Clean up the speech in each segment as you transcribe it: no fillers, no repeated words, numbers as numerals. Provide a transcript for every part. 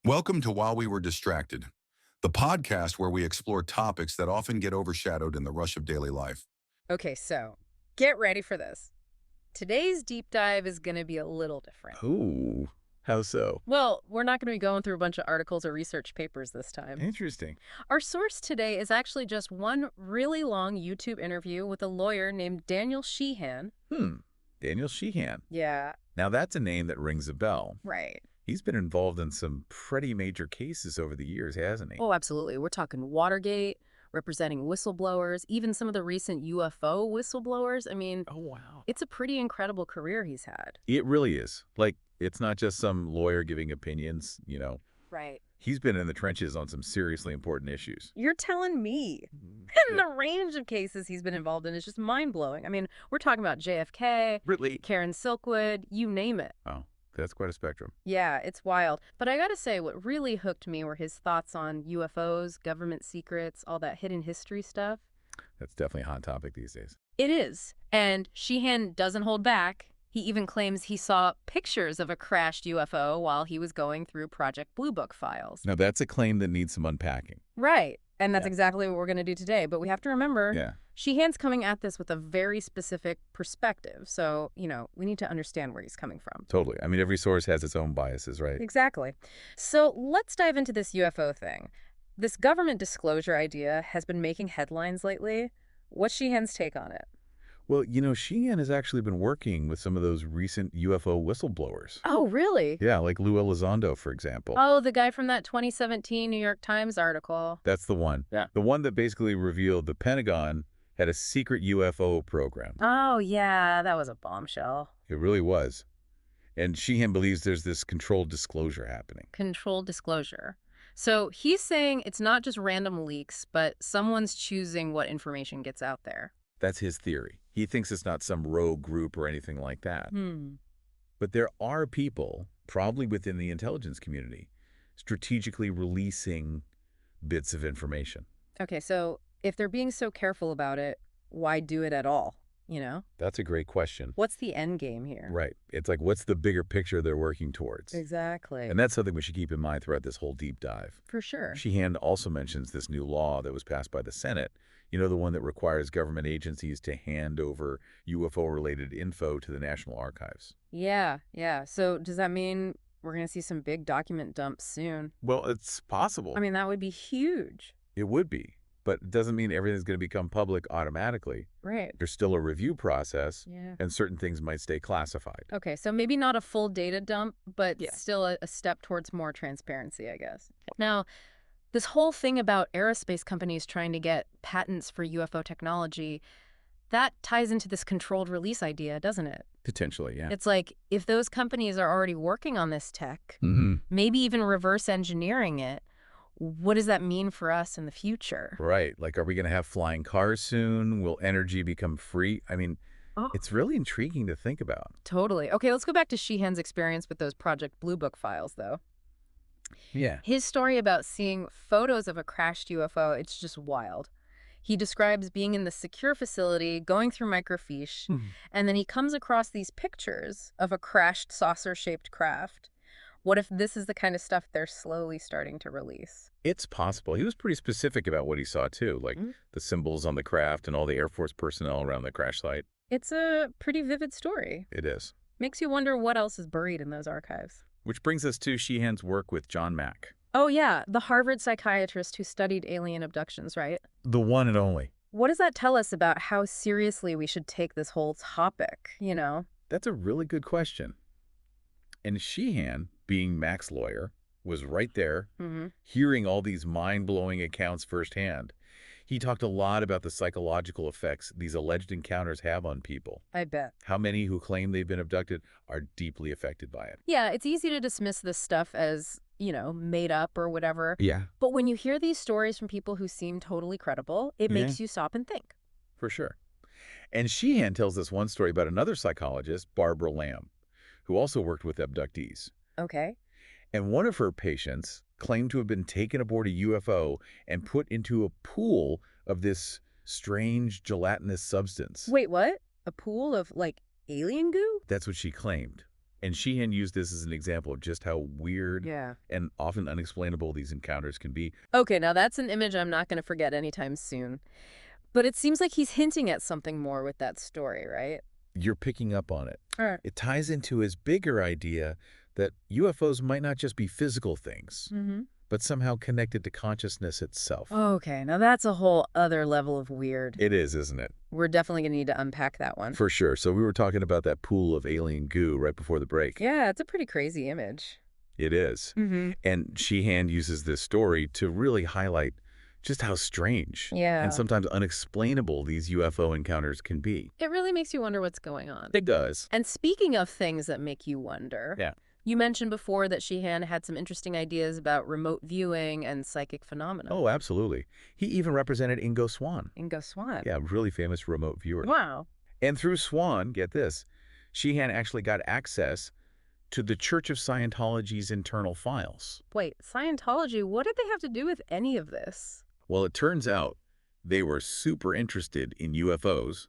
Welcome to While We Were Distracted, the podcast where we explore topics that often get overshadowed in the rush of daily life. Okay, so get ready for this. Today's deep dive is going to be a little different. Oh, how so? Well, we're not going to be going through a bunch of articles or research papers this time. Interesting. Our source today is actually just one really long YouTube interview with a lawyer named Daniel Sheehan. Daniel Sheehan. Yeah, Now that's a name that rings a bell. right. He's been involved in some pretty major cases over the years, hasn't he? Oh, absolutely. We're talking Watergate, representing whistleblowers, even some of the recent UFO whistleblowers. I mean, Oh, wow. it's a pretty incredible career he's had. It really is. Like, it's not just some lawyer giving opinions, Right. He's been in the trenches on some seriously important issues. You're telling me. And the range of cases he's been involved in is just mind-blowing. I mean, we're talking about JFK, Really? Karen Silkwood, you name it. Oh, that's quite a spectrum. Yeah, it's wild. But I gotta say, what really hooked me were his thoughts on UFOs, government secrets, all that hidden history stuff. That's definitely a hot topic these days. It is. And Sheehan doesn't hold back. He even claims he saw pictures of a crashed UFO while he was going through Project Blue Book files. Now, that's a claim that needs some unpacking. Right. And that's Yeah. exactly what we're going to do today. But we have to remember, Yeah. Sheehan's coming at this with a very specific perspective. So, we need to understand where he's coming from. Totally. I mean, every source has its own biases, right? Exactly. So let's dive into this UFO thing. This government disclosure idea has been making headlines lately. What's Sheehan's take on it? Well, Sheehan has actually been working with some of those recent UFO whistleblowers. Oh, really? Yeah, like Lou Elizondo, for example. Oh, the guy from that 2017 New York Times article. That's the one. Yeah. The one that basically revealed the Pentagon had a secret UFO program. Oh, yeah, that was a bombshell. It really was. And Sheehan believes there's this controlled disclosure happening. Controlled disclosure. So he's saying it's not just random leaks, but someone's choosing what information gets out there. That's his theory. He thinks it's not some rogue group or anything like that. But there are people, probably within the intelligence community, strategically releasing bits of information. Okay, so if they're being so careful about it, why do it at all? That's a great question. What's the end game here? Right. It's like, what's the bigger picture they're working towards? Exactly. And that's something we should keep in mind throughout this whole deep dive. For sure. Sheehan also mentions this new law that was passed by the Senate, the one that requires government agencies to hand over UFO-related info to the National Archives. Yeah. So does that mean we're going to see some big document dumps soon? Well, it's possible. I mean, that would be huge. It would be, but it doesn't mean everything's going to become public automatically. Right. There's still a review process, Yeah. and certain things might stay classified. Okay, so maybe not a full data dump, but Yeah. still a step towards more transparency, I guess. Now, this whole thing about aerospace companies trying to get patents for UFO technology, that ties into this controlled release idea, doesn't it? Potentially, yeah. It's like, if those companies are already working on this tech, maybe even reverse engineering it, what does that mean for us in the future? Right. Like, are we going to have flying cars soon? Will energy become free? I mean, it's really intriguing to think about. Totally. Okay, let's go back to Sheehan's experience with those Project Blue Book files, though. Yeah. His story about seeing photos of a crashed UFO, it's just wild. He describes being in the secure facility, going through microfiche, and then he comes across these pictures of a crashed saucer-shaped craft. What if this is the kind of stuff they're slowly starting to release? It's possible. He was pretty specific about what he saw, too, like the symbols on the craft and all the Air Force personnel around the crash site. It's a pretty vivid story. It is. Makes you wonder what else is buried in those archives. Which brings us to Sheehan's work with John Mack. Oh, yeah, the Harvard psychiatrist who studied alien abductions, right? The one and only. What does that tell us about how seriously we should take this whole topic, That's a really good question. And Sheehan, being Mack's lawyer, was right there, hearing all these mind-blowing accounts firsthand. He talked a lot about the psychological effects these alleged encounters have on people. I bet. How many who claim they've been abducted are deeply affected by it. Yeah, it's easy to dismiss this stuff as, made up or whatever. Yeah. But when you hear these stories from people who seem totally credible, it makes you stop and think. For sure. And Sheehan tells us one story about another psychologist, Barbara Lamb, who also worked with abductees. Okay. And one of her patients claimed to have been taken aboard a UFO and put into a pool of this strange gelatinous substance. Wait, what? A pool of, alien goo? That's what she claimed. And Sheehan used this as an example of just how weird Yeah. and often unexplainable these encounters can be. Okay, now that's an image I'm not going to forget anytime soon. But it seems like he's hinting at something more with that story, right? You're picking up on it. Sure. It ties into his bigger idea that UFOs might not just be physical things, but somehow connected to consciousness itself. Okay, now that's a whole other level of weird. It is, isn't it? We're definitely going to need to unpack that one. For sure. So we were talking about that pool of alien goo right before the break. Yeah, it's a pretty crazy image. It is. And Sheehan uses this story to really highlight just how strange and sometimes unexplainable these UFO encounters can be. It really makes you wonder what's going on. It does. And speaking of things that make you wonder, you mentioned before that Sheehan had some interesting ideas about remote viewing and psychic phenomena. Oh, absolutely. He even represented Ingo Swann. Ingo Swann. Yeah, really famous remote viewer. Wow. And through Swann, get this, Sheehan actually got access to the Church of Scientology's internal files. Wait, Scientology, what did they have to do with any of this? Well, it turns out they were super interested in UFOs.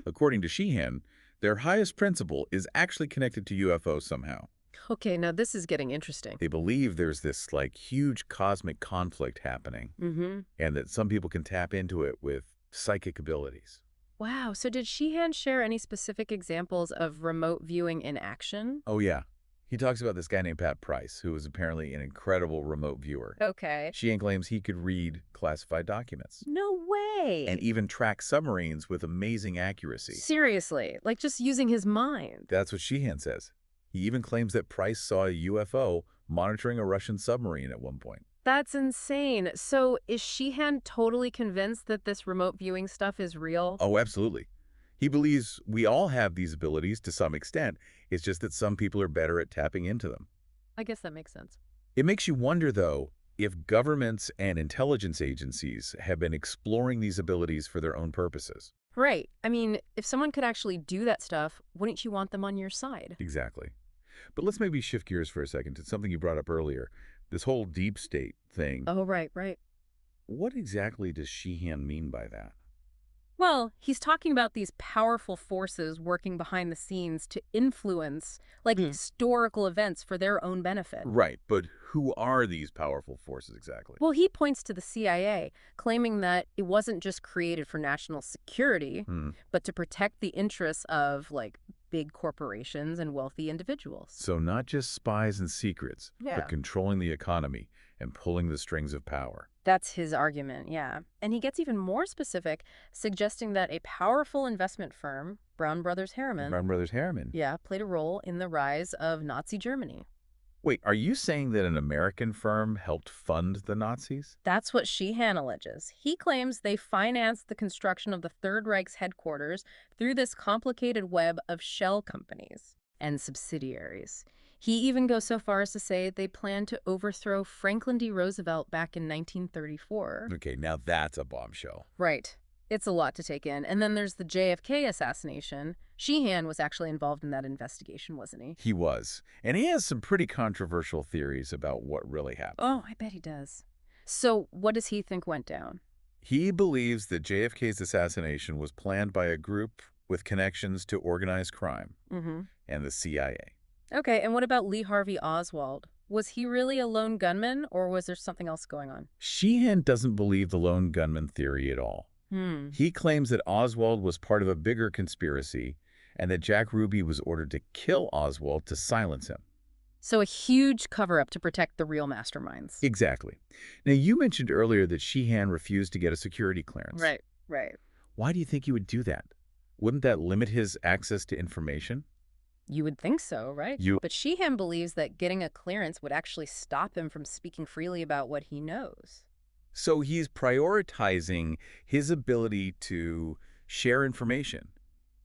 According to Sheehan, their highest principle is actually connected to UFOs somehow. Okay, now this is getting interesting. They believe there's this, like, huge cosmic conflict happening, and that some people can tap into it with psychic abilities. Wow, so did Sheehan share any specific examples of remote viewing in action? Oh, yeah. He talks about this guy named Pat Price, who was apparently an incredible remote viewer. Okay. Sheehan claims he could read classified documents. No way! And even track submarines with amazing accuracy. Seriously, like just using his mind. That's what Sheehan says. He even claims that Price saw a UFO monitoring a Russian submarine at one point. That's insane. So is Sheehan totally convinced that this remote viewing stuff is real? Oh, absolutely. He believes we all have these abilities to some extent. It's just that some people are better at tapping into them. I guess that makes sense. It makes you wonder, though, if governments and intelligence agencies have been exploring these abilities for their own purposes. Right. I mean, if someone could actually do that stuff, wouldn't you want them on your side? Exactly. But let's maybe shift gears for a second to something you brought up earlier, this whole deep state thing. Oh, right. What exactly does Sheehan mean by that? Well, he's talking about these powerful forces working behind the scenes to influence, like, historical events for their own benefit. Right, but who are these powerful forces exactly? Well, he points to the CIA, claiming that it wasn't just created for national security, but to protect the interests of, like, big corporations and wealthy individuals. So not just spies and secrets, Yeah. but controlling the economy and pulling the strings of power. That's his argument, yeah. And he gets even more specific, suggesting that a powerful investment firm, Brown Brothers Harriman, played a role in the rise of Nazi Germany. Wait, are you saying that an American firm helped fund the Nazis? That's what Sheehan alleges. He claims they financed the construction of the Third Reich's headquarters through this complicated web of shell companies and subsidiaries. He even goes so far as to say they planned to overthrow Franklin D. Roosevelt back in 1934. Okay, now that's a bombshell. Right. It's a lot to take in. And then there's the JFK assassination. Sheehan was actually involved in that investigation, wasn't he? He was. And he has some pretty controversial theories about what really happened. Oh, I bet he does. So what does he think went down? He believes that JFK's assassination was planned by a group with connections to organized crime and the CIA. Okay, and what about Lee Harvey Oswald? Was he really a lone gunman, or was there something else going on? Sheehan doesn't believe the lone gunman theory at all. He claims that Oswald was part of a bigger conspiracy and that Jack Ruby was ordered to kill Oswald to silence him. So a huge cover-up to protect the real masterminds. Exactly. Now, you mentioned earlier that Sheehan refused to get a security clearance. Right. Why do you think he would do that? Wouldn't that limit his access to information? You would think so, right? But Sheehan believes that getting a clearance would actually stop him from speaking freely about what he knows. So he's prioritizing his ability to share information,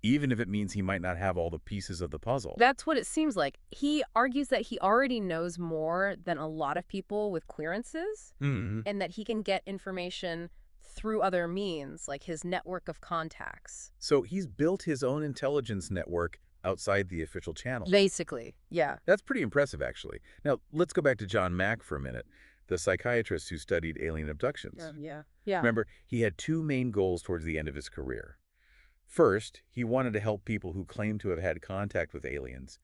even if it means he might not have all the pieces of the puzzle. That's what it seems like. He argues that he already knows more than a lot of people with clearances, and that he can get information through other means, like his network of contacts. So he's built his own intelligence network outside the official channel. Basically, yeah. That's pretty impressive, actually. Now, let's go back to John Mack for a minute, the psychiatrist who studied alien abductions. Yeah. Remember, he had two main goals towards the end of his career. First, he wanted to help people who claimed to have had contact with aliens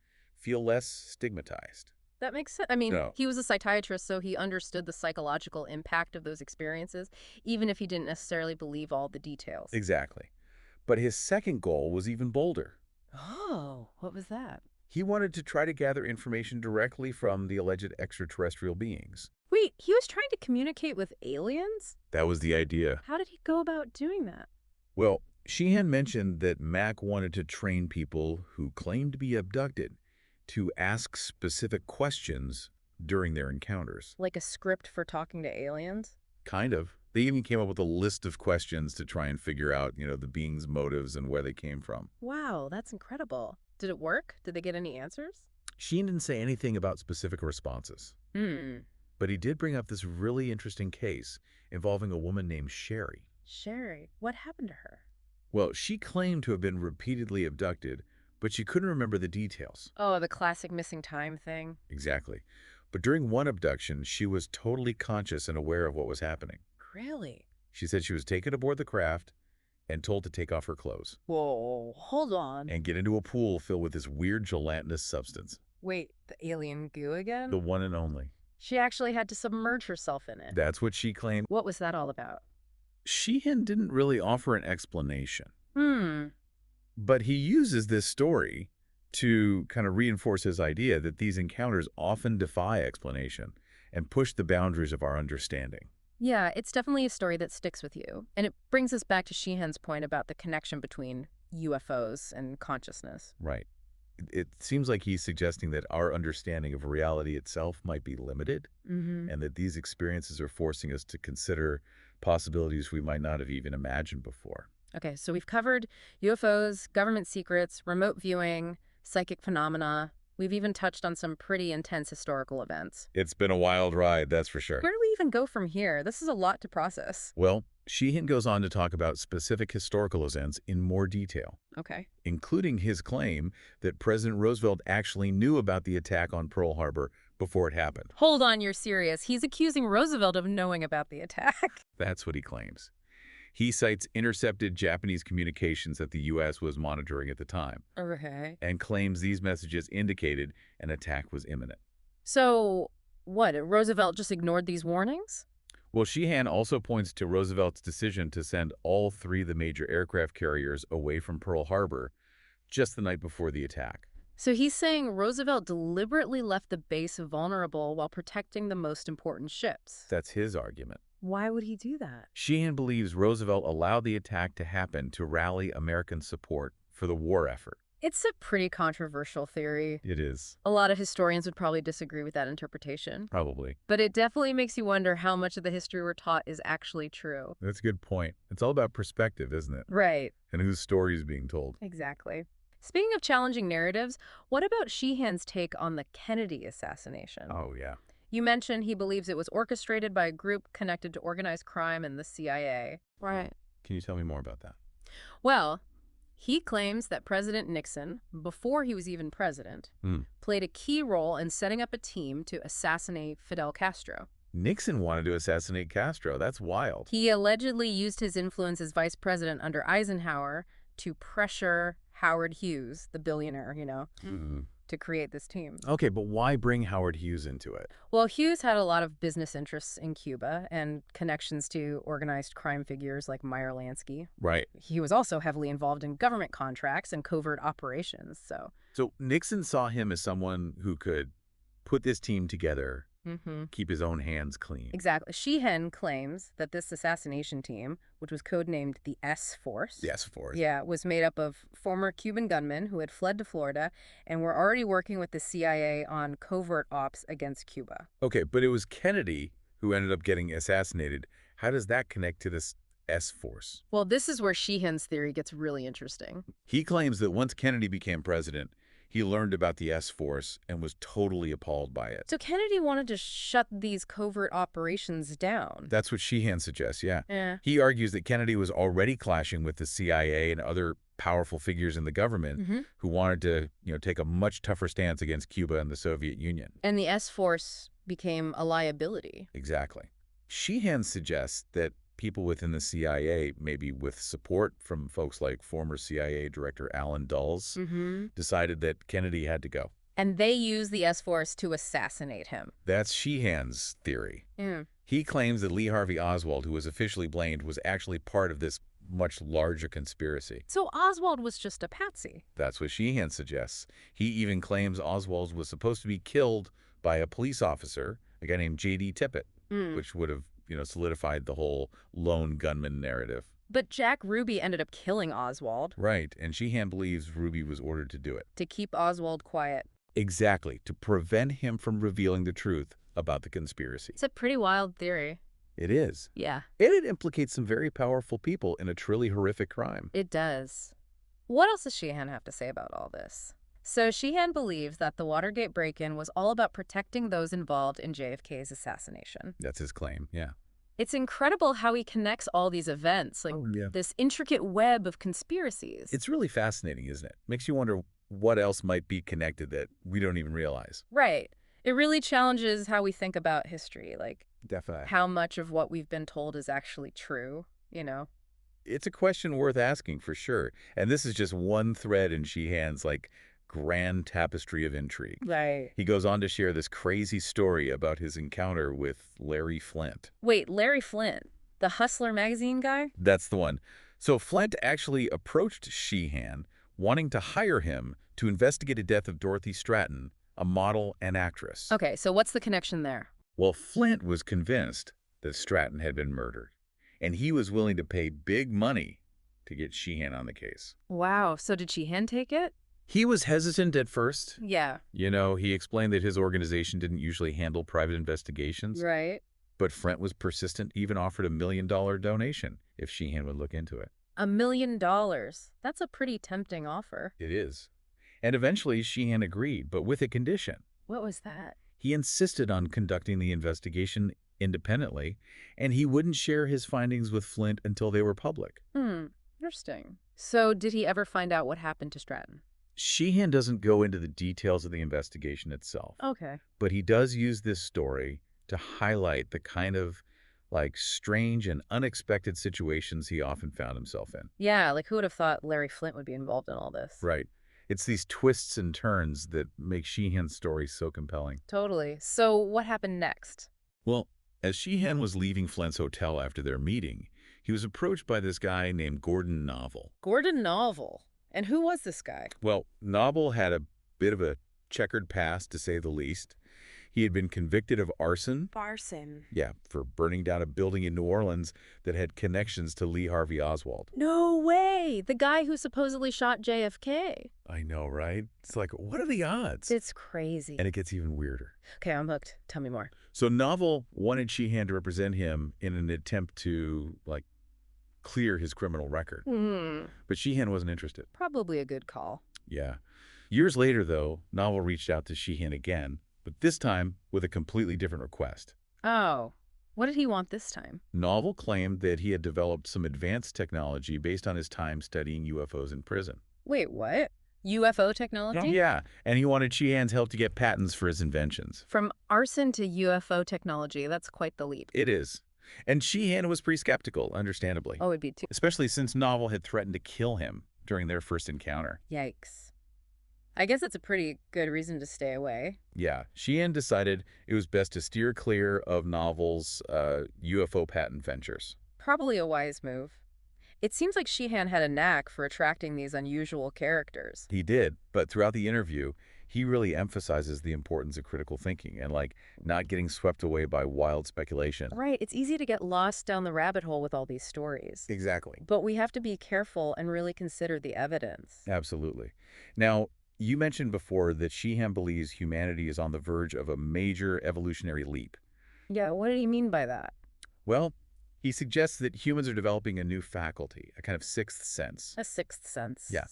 feel less stigmatized. That makes sense. I mean, No. he was a psychiatrist, so he understood the psychological impact of those experiences, even if he didn't necessarily believe all the details. Exactly. But his second goal was even bolder. Oh, what was that? He wanted to try to gather information directly from the alleged extraterrestrial beings. Wait, he was trying to communicate with aliens? That was the idea. How did he go about doing that? Well, Sheehan mentioned that Mac wanted to train people who claimed to be abducted to ask specific questions during their encounters. Like a script for talking to aliens? Kind of. They even came up with a list of questions to try and figure out, the being's motives and where they came from. Wow, that's incredible. Did it work? Did they get any answers? Sheehan didn't say anything about specific responses. But he did bring up this really interesting case involving a woman named Sherry. Sherry, what happened to her? Well, she claimed to have been repeatedly abducted, but she couldn't remember the details. Oh, the classic missing time thing. Exactly. But during one abduction, she was totally conscious and aware of what was happening. Really? She said she was taken aboard the craft and told to take off her clothes Whoa, hold on. and get into a pool filled with this weird gelatinous substance. Wait, the alien goo again? The one and only. She actually had to submerge herself in it. That's what she claimed. What was that all about? Sheehan didn't really offer an explanation. But he uses this story to kind of reinforce his idea that these encounters often defy explanation and push the boundaries of our understanding. Yeah, it's definitely a story that sticks with you. And it brings us back to Sheehan's point about the connection between UFOs and consciousness. Right. It seems like he's suggesting that our understanding of reality itself might be limited, and that these experiences are forcing us to consider possibilities we might not have even imagined before. Okay, so we've covered UFOs, government secrets, remote viewing, psychic phenomena. We've even touched on some pretty intense historical events. It's been a wild ride, that's for sure. Where do we even go from here? This is a lot to process. Well, Sheehan goes on to talk about specific historical events in more detail, Okay. including his claim that President Roosevelt actually knew about the attack on Pearl Harbor before it happened. Hold on, you're serious. He's accusing Roosevelt of knowing about the attack. That's what he claims. He cites intercepted Japanese communications that the U.S. was monitoring at the time Okay. and claims these messages indicated an attack was imminent. So, what, Roosevelt just ignored these warnings? Well, Sheehan also points to Roosevelt's decision to send all three of the major aircraft carriers away from Pearl Harbor just the night before the attack. So he's saying Roosevelt deliberately left the base vulnerable while protecting the most important ships. That's his argument. Why would he do that? Sheehan believes Roosevelt allowed the attack to happen to rally American support for the war effort. It's a pretty controversial theory. It is. A lot of historians would probably disagree with that interpretation. Probably. But it definitely makes you wonder how much of the history we're taught is actually true. That's a good point. It's all about perspective, isn't it? Right. And whose story is being told. Exactly. Speaking of challenging narratives, what about Sheehan's take on the Kennedy assassination? Oh, yeah. You mentioned he believes it was orchestrated by a group connected to organized crime and the CIA. Right. Can you tell me more about that? Well, he claims that President Nixon, before he was even president, played a key role in setting up a team to assassinate Fidel Castro. Nixon wanted to assassinate Castro. That's wild. He allegedly used his influence as vice president under Eisenhower to pressure Howard Hughes, the billionaire, to create this team. Okay, but why bring Howard Hughes into it? Well, Hughes had a lot of business interests in Cuba and connections to organized crime figures like Meyer Lansky. Right. He was also heavily involved in government contracts and covert operations, So Nixon saw him as someone who could put this team together, keep his own hands clean. Exactly. Sheehan claims that this assassination team, which was codenamed the S-Force, was made up of former Cuban gunmen who had fled to Florida and were already working with the CIA on covert ops against Cuba. Okay, but it was Kennedy who ended up getting assassinated. How does that connect to this S-Force? Well, this is where Sheehan's theory gets really interesting. He claims that once Kennedy became president, he learned about the S-Force and was totally appalled by it. So Kennedy wanted to shut these covert operations down. That's what Sheehan suggests, yeah. Yeah. He argues that Kennedy was already clashing with the CIA and other powerful figures in the government who wanted to, take a much tougher stance against Cuba and the Soviet Union. And the S-Force became a liability. Exactly. Sheehan suggests that people within the CIA, maybe with support from folks like former CIA Director Alan Dulles, decided that Kennedy had to go. And they use the S-Force to assassinate him. That's Sheehan's theory. Mm. He claims that Lee Harvey Oswald, who was officially blamed, was actually part of this much larger conspiracy. So Oswald was just a patsy. That's what Sheehan suggests. He even claims Oswald was supposed to be killed by a police officer, a guy named J.D. Tippit, which would have, solidified the whole lone gunman narrative. But Jack Ruby ended up killing Oswald. Right, and Sheehan believes Ruby was ordered to do it. To keep Oswald quiet. Exactly, to prevent him from revealing the truth about the conspiracy. It's a pretty wild theory. It is. Yeah. And it implicates some very powerful people in a truly horrific crime. It does. What else does Sheehan have to say about all this? So Sheehan believes that the Watergate break-in was all about protecting those involved in JFK's assassination. That's his claim, yeah. It's incredible how he connects all these events, like this intricate web of conspiracies. It's really fascinating, isn't it? Makes you wonder what else might be connected that we don't even realize. Right. It really challenges how we think about history, like Definitely. how much of what we've been told is actually true, It's a question worth asking for sure. And this is just one thread in Sheehan's, grand tapestry of intrigue. Right. He goes on to share this crazy story about his encounter with Larry Flynt. Wait, Larry Flynt, the Hustler magazine guy? That's the one. So Flynt actually approached Sheehan, wanting to hire him to investigate the death of Dorothy Stratton, a model and actress. Okay, so what's the connection there? Well, Flynt was convinced that Stratton had been murdered, and he was willing to pay big money to get Sheehan on the case. Wow, so did Sheehan take it? He was hesitant at first. Yeah. He explained that his organization didn't usually handle private investigations. Right. But Flynt was persistent, even offered $1 million donation if Sheehan would look into it. $1 million. That's a pretty tempting offer. It is. And eventually Sheehan agreed, but with a condition. What was that? He insisted on conducting the investigation independently, and he wouldn't share his findings with Flynt until they were public. Interesting. So did he ever find out what happened to Stratton? Sheehan doesn't go into the details of the investigation itself. Okay. But he does use this story to highlight the kind of strange and unexpected situations he often found himself in. Yeah, like who would have thought Larry Flynt would be involved in all this? Right. It's these twists and turns that make Sheehan's story so compelling. Totally. So what happened next? Well, as Sheehan was leaving Flynt's hotel after their meeting, he was approached by this guy named Gordon Novel. Gordon Novel. And who was this guy? Well, Novel had a bit of a checkered past, to say the least. He had been convicted of arson. Arson. Yeah, for burning down a building in New Orleans that had connections to Lee Harvey Oswald. No way! The guy who supposedly shot JFK. I know, right? It's like, what are the odds? It's crazy. And it gets even weirder. Okay, I'm hooked. Tell me more. So Novel wanted Sheehan to represent him in an attempt to, clear his criminal record. But Sheehan wasn't interested. Probably a good call. Yeah. Years later, though, Novel reached out to Sheehan again, but this time with a completely different request. Oh, what did he want this time? Novel claimed that he had developed some advanced technology based on his time studying UFOs in prison. Wait, what? UFO technology? Yeah, and he wanted Sheehan's help to get patents for his inventions. From arson to UFO technology, that's quite the leap. It is. And Sheehan was pretty skeptical, understandably. Oh, it'd be too. Especially since Novel had threatened to kill him during their first encounter. Yikes. I guess it's a pretty good reason to stay away. Yeah, Sheehan decided it was best to steer clear of Novel's UFO patent ventures. Probably a wise move. It seems like Sheehan had a knack for attracting these unusual characters. He did, but throughout the interview, he really emphasizes the importance of critical thinking and, not getting swept away by wild speculation. Right, it's easy to get lost down the rabbit hole with all these stories. Exactly. But we have to be careful and really consider the evidence. Absolutely. Now, you mentioned before that Sheehan believes humanity is on the verge of a major evolutionary leap. Yeah, what did he mean by that? Well, he suggests that humans are developing a new faculty, a kind of sixth sense. A sixth sense. Yeah,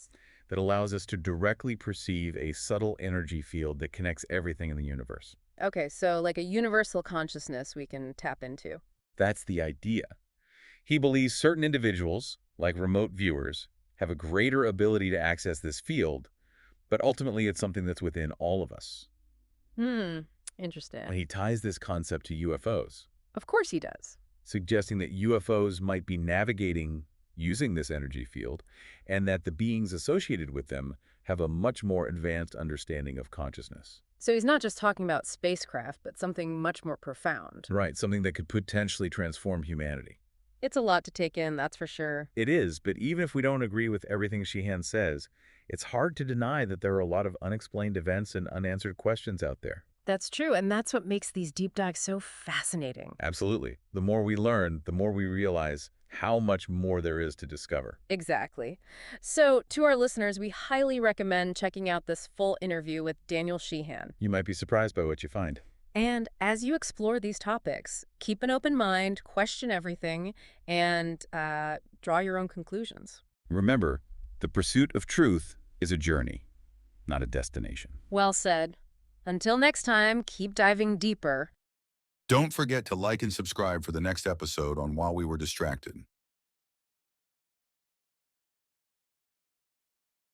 that allows us to directly perceive a subtle energy field that connects everything in the universe. Okay, so like a universal consciousness we can tap into. That's the idea. He believes certain individuals, like remote viewers, have a greater ability to access this field, but ultimately it's something that's within all of us. Interesting. And he ties this concept to UFOs. Of course he does. Suggesting that UFOs might be navigating using this energy field, and that the beings associated with them have a much more advanced understanding of consciousness. So he's not just talking about spacecraft, but something much more profound. Right, something that could potentially transform humanity. It's a lot to take in, that's for sure. It is, but even if we don't agree with everything Sheehan says, it's hard to deny that there are a lot of unexplained events and unanswered questions out there. That's true, and that's what makes these deep dives so fascinating. Absolutely. The more we learn, the more we realize how much more there is to discover. Exactly. So, to our listeners, we highly recommend checking out this full interview with Daniel Sheehan. You might be surprised by what you find. And as you explore these topics, keep an open mind, question everything, and draw your own conclusions. Remember, the pursuit of truth is a journey, not a destination. Well said. Until next time, keep diving deeper. Don't forget to like and subscribe for the next episode on While We Were Distracted.